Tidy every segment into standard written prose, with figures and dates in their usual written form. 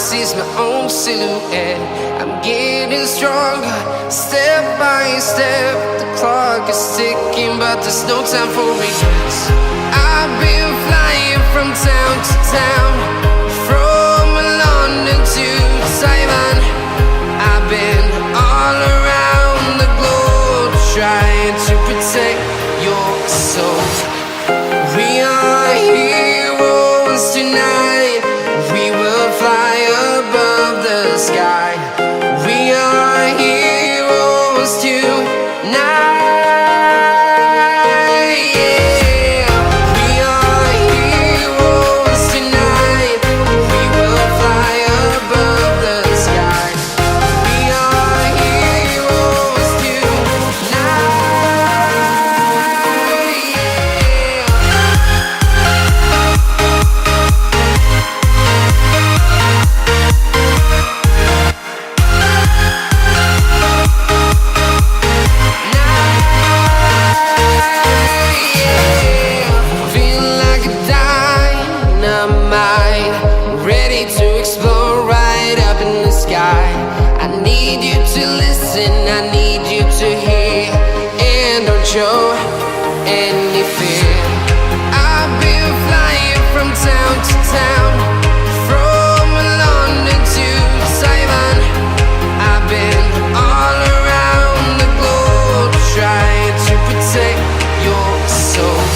sees my own silhouette. I'm getting stronger, step by step. The clock is ticking, but there's no time for regrets. I've been flying from town to town, from London to Taiwan. I've been all around the globe, trying to protect your soul. We are heroes tonight. We will fly above the sky. We are heroes tonight. Show any fear. I've been flying from town to town, from London to Taiwan. I've been all around the globe, trying to protect your soul.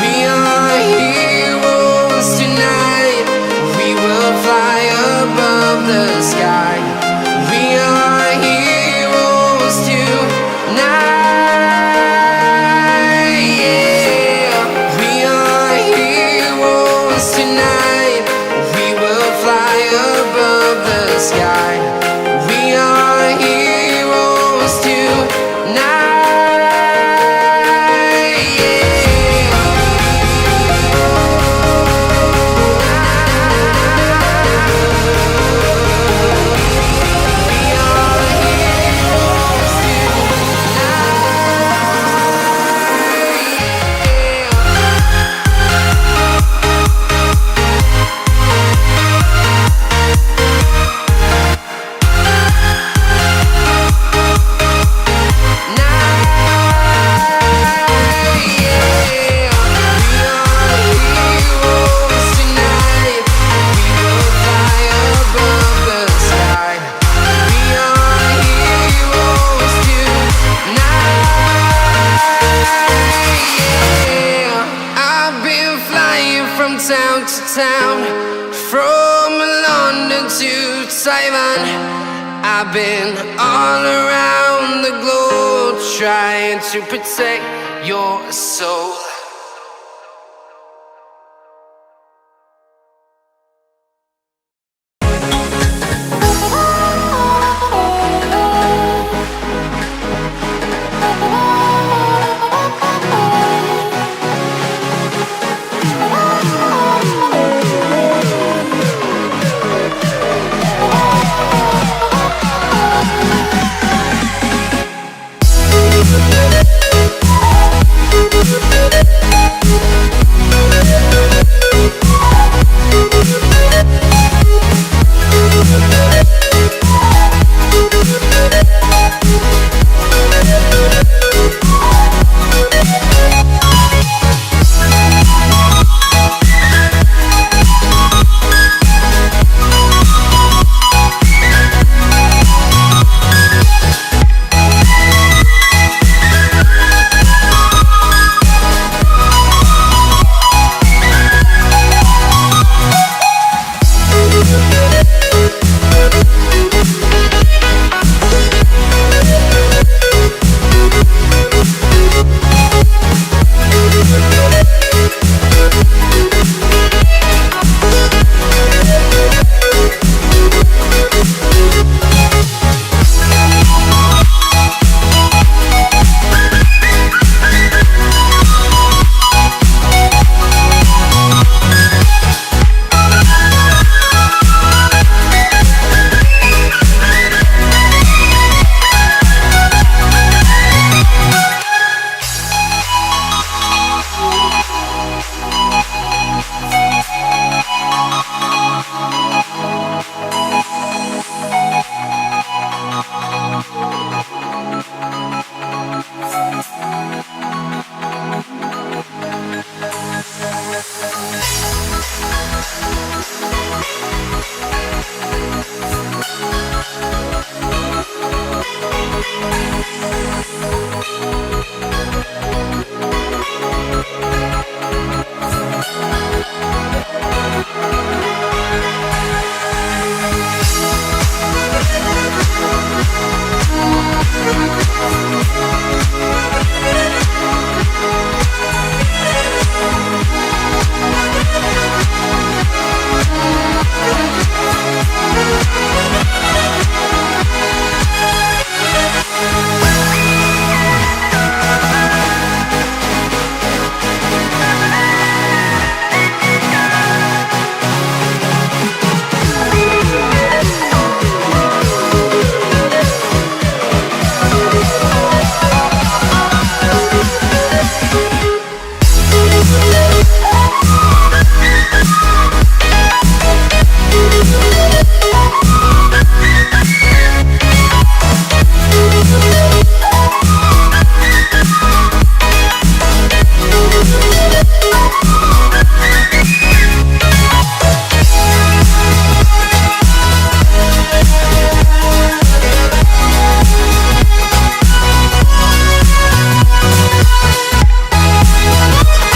We are heroes tonight. We will fly above the sky. We are heroes tonight. Town to town, from London to Taiwan. I've been all around the globe, trying to protect your soul.